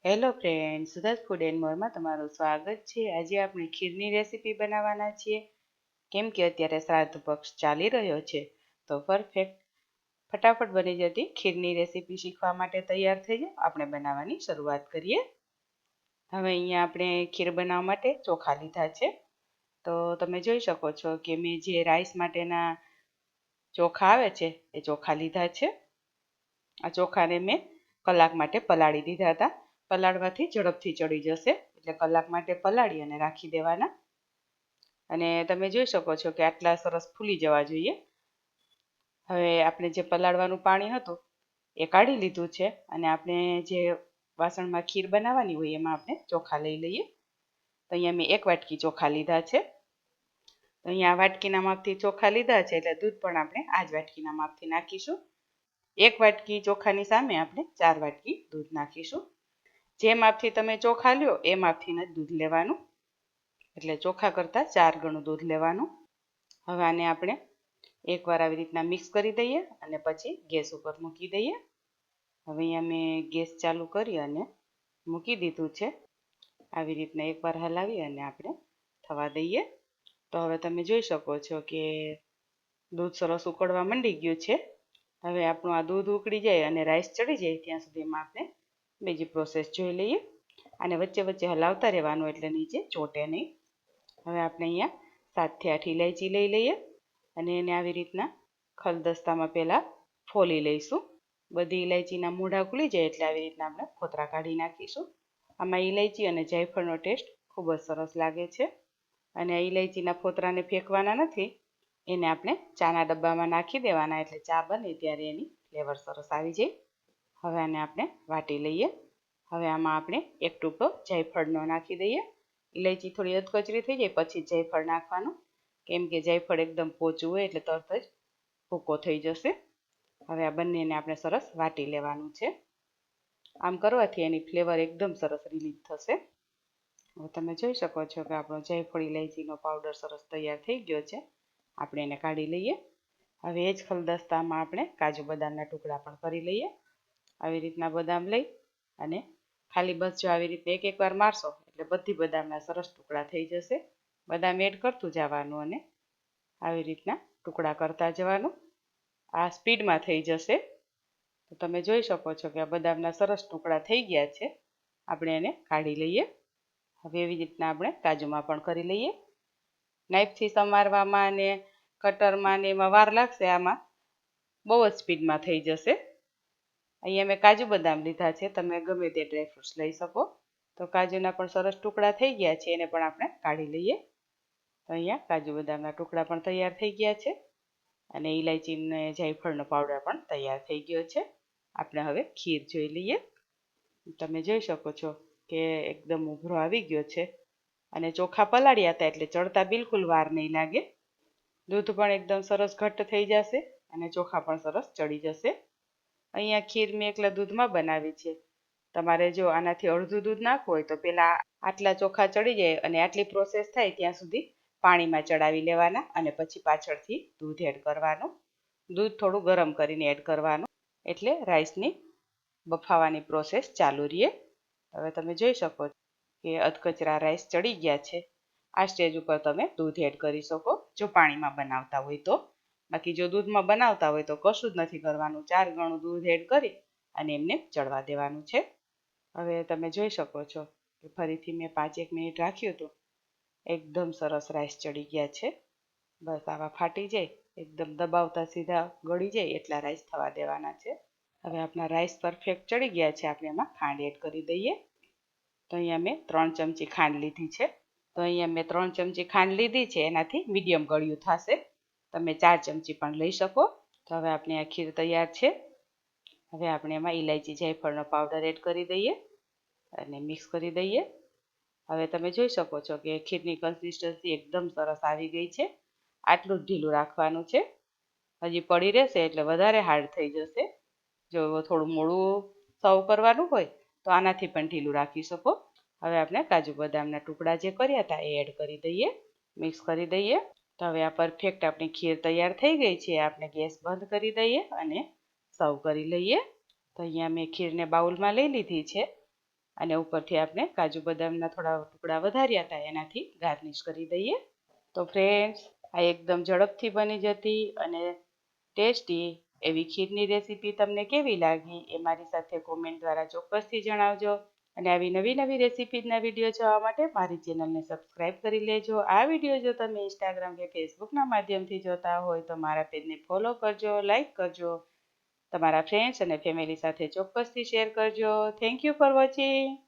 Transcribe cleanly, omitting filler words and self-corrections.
Hello friend, સુધાસ food and મોરમાં તમારું સ્વાગત છે. આજે આપણે ખીરની રેસીપી બનાવવાના છીએ. કેમ કે અત્યારે શ્રાદ્ધ પક્ષ ચાલી રહ્યો છે, તો પરફેક્ટ ફટાફટ બની જતી ખીરની રેસીપી શીખવા માટે તૈયાર થઈ જાય. આપણે બનાવવાની શરૂઆત કરીએ. હવે અહીંયા આપણે ખીર બનાવવા માટે ચોખા લીધા છે. તો તમે જોઈ શકો છો કે મેં જે રાઈસ માટેના ચોખા આવે છે એ ચોખા લીધા છે. આ ચોખાને મેં કલાક માટે પલાળી દીધા હતા. પલાળવાથી ઝડપથી ચડી જશે, એટલે કલાક માટે પલાળી અને રાખી દેવાના. અને તમે જોઈ શકો છો કે આટલા સરસ ફૂલી જવા જોઈએ. હવે આપણે જે પલાળવાનું પાણી હતું એ કાઢી લીધું છે, અને આપણે જે વાસણમાં ખીર બનાવવાની હોય એમાં આપણે ચોખા લઈ લઈએ. તો અહીંયા મેં 1 વાટકી ચોખા લીધા છે. તો અહીંયા વાટકીના માપથી ચોખા લીધા છે, એટલે દૂધ પણ આપણે આ જ વાટકીના માપથી નાખીશું. 1 વાટકી ચોખાની સામે આપણે 4 વાટકી દૂધ નાખીશું. જે માપથી તમે ચોખા લ્યો એ માપથી જ દૂધ લેવાનું, એટલે ચોખા કરતાં 4 ગણું દૂધ લેવાનું. હવે આને આપણે એકવાર આવી રીતના મિક્સ કરી દઈએ અને પછી ગેસ ઉપર મૂકી દઈએ. હવે અહીંયા મેં ગેસ ચાલુ કરી અને મૂકી દીધું છે. આવી રીતના એકવાર હલાવી અને આપણે થવા દઈએ. તો હવે તમે જોઈ શકો છો કે દૂધ સરસ ઉકળવા માંડી ગયું છે. હવે આપણું આ દૂધ ઉકળી જાય અને રાઈસ ચડી જાય ત્યાં સુધીમાં આપણે બીજી પ્રોસેસ જોઈ લઈએ. આને વચ્ચે વચ્ચે હલાવતા રહેવાનું, એટલે નીચે ચોટે નહીં. હવે આપણે અહીંયા 7 થી 8 ઇલાયચી લઈ લઈએ અને એને આવી રીતના ખલદસ્તામાં પહેલાં ફોલી લઈશું. બધી ઇલાયચીના મૂઢા ખુલી જાય એટલે આવી રીતના આપણે ફોતરા કાઢી નાખીશું. આમાં ઇલાયચી અને જાયફળનો ટેસ્ટ ખૂબ જ સરસ લાગે છે. અને આ ઇલાયચીના ફોતરાને ફેંકવાના નથી, એને આપણે ચાના ડબ્બામાં નાખી દેવાના, એટલે ચા બને ત્યારે એની ફ્લેવર સરસ આવી જાય. હવે આને આપણે વાટી લઈએ. હવે આમાં આપણે 1 ટુકડો જાયફળનો નાખી દઈએ. ઇલાયચી થોડી અધકચરી થઈ જાય પછી જાયફળ નાખવાનું, કેમ કે જાયફળ એકદમ પોચું હોય એટલે તરત જ ભૂકો થઈ જશે. હવે આ બંનેને આપણે સરસ વાટી લેવાનું છે. આમ કરવાથી એની ફ્લેવર એકદમ સરસ રિલીઝ થશે. હવે તમે જોઈ શકો છો કે આપણો જાયફળ ઇલાયચીનો પાવડર સરસ તૈયાર થઈ ગયો છે. આપણે એને કાઢી લઈએ. હવે એ જ ખલદસ્તામાં આપણે કાજુ બદામના ટુકડા પણ કરી લઈએ. આવી રીતના બદામ લઈ અને ખાલી બસ જો આવી રીતે એક વાર મારશો એટલે બધી બદામના સરસ ટુકડા થઈ જશે. બદામ એડ કરતું જવાનું અને આવી રીતના ટુકડા કરતા જવાનું. આ સ્પીડમાં થઈ જશે. તો તમે જોઈ શકો છો કે આ બદામના સરસ ટુકડા થઈ ગયા છે. આપણે એને કાઢી લઈએ. હવે એવી રીતના આપણે કાજુમાં પણ કરી લઈએ. નાઈફથી સમારવામાં અને કટરમાં ને એમાં વાર લાગશે, આમાં બહુ જ સ્પીડમાં થઈ જશે. અહીંયા મેં કાજુ બદામ લીધા છે, તમે ગમે તે ડ્રાયફ્રૂટ્સ લઈ શકો. તો કાજુના પણ સરસ ટુકડા થઈ ગયા છે, એને પણ આપણે કાઢી લઈએ. તો અહીંયા કાજુ બદામના ટુકડા પણ તૈયાર થઈ ગયા છે, અને ઇલાયચીને જાયફળનો પાવડર પણ તૈયાર થઈ ગયો છે. આપણે હવે ખીર જોઈ લઈએ. તમે જોઈ શકો છો કે એકદમ ઉભરો આવી ગયો છે, અને ચોખા પલાળ્યા હતા એટલે ચડતા બિલકુલ વાર નહીં લાગે. દૂધ પણ એકદમ સરસ ઘટ્ટ થઈ જશે અને ચોખા પણ સરસ ચડી જશે. અહીંયા ખીર મેં એકલા દૂધમાં બનાવી છે. તમારે જો આનાથી અડધું દૂધ નાખવું હોય તો પહેલાં આટલા ચોખા ચડી જાય અને આટલી પ્રોસેસ થાય ત્યાં સુધી પાણીમાં ચડાવી લેવાના, અને પછી પાછળથી દૂધ એડ કરવાનું. દૂધ થોડું ગરમ કરીને એડ કરવાનું, એટલે રાઈસની બફાવાની પ્રોસેસ ચાલુ રહે. હવે તમે જોઈ શકો છો કે અધકચરા રાઈસ ચડી ગયા છે. આ સ્ટેજ ઉપર તમે દૂધ એડ કરી શકો જો પાણીમાં બનાવતા હોય તો. બાકી જો દૂધમાં બનાવતા હોય તો કશું જ નથી કરવાનું, 4 ગણું દૂધ એડ કરી અને એમને ચડવા દેવાનું છે. હવે તમે જોઈ શકો છો કે ફરીથી મેં 5-1 મિનિટ રાખ્યું હતું. એકદમ સરસ રાઈસ ચડી ગયા છે. બસ આવા ફાટી જાય, એકદમ દબાવતા સીધા ગળી જાય એટલા રાઈસ થવા દેવાના છે. હવે આપણા રાઈસ પરફેક્ટ ચડી ગયા છે. આપણે એમાં ખાંડ એડ કરી દઈએ. તો અહીંયા મેં 3 ચમચી ખાંડ લીધી છે. તો અહીંયા મેં 3 ચમચી ખાંડ લીધી છે, એનાથી મીડિયમ ગળ્યું થશે. તમે 4 ચમચી પણ લઈ શકો. તો હવે આપણે આ ખીર તૈયાર છે. હવે આપણે એમાં ઇલાયચી જાયફળનો પાવડર એડ કરી દઈએ અને મિક્સ કરી દઈએ. હવે તમે જોઈ શકો છો કે ખીરની કન્સિસ્ટન્સી એકદમ સરસ આવી ગઈ છે. આટલું જ ઢીલું રાખવાનું છે. હજી પડી રહેશે એટલે વધારે હાર્ડ થઈ જશે. જો થોડું મોડું સર્વ કરવાનું હોય તો આનાથી પણ ઢીલું રાખી શકો. હવે આપણે કાજુ બદામના ટુકડા જે કર્યા હતા એ એડ કરી દઈએ, મિક્સ કરી દઈએ. તો હવે આ પરફેક્ટ આપણી ખીર તૈયાર થઈ ગઈ છે. આપણે ગેસ બંધ કરી દઈએ અને સર્વ કરી લઈએ. તો અહીંયા મેં ખીરને બાઉલમાં લઈ લીધી છે. અને ઉપરથી આપણે કાજુ બદામના થોડા ટુકડા વધાર્યા હતા એનાથી ગાર્નિશ કરી દઈએ. તો ફ્રેન્ડ્સ, આ એકદમ ઝડપથી બની જતી અને ટેસ્ટી એવી ખીરની રેસીપી તમને કેવી લાગી એ મારી સાથે કોમેન્ટ દ્વારા ચોક્કસથી જણાવજો. અને આવી નવી નવી રેસીપીના વિડીયો જોવા માટે મારી ચેનલને સબસ્ક્રાઈબ કરી લેજો. આ વિડીયો જો તમે ઇન્સ્ટાગ્રામ કે ફેસબુકના માધ્યમથી જોતા હોય તો મારા પેજને ફોલો કરજો, લાઈક કરજો, તમારા ફ્રેન્ડ્સ અને ફેમિલી સાથે ચોક્કસથી શેર કરજો. Thank you for watching.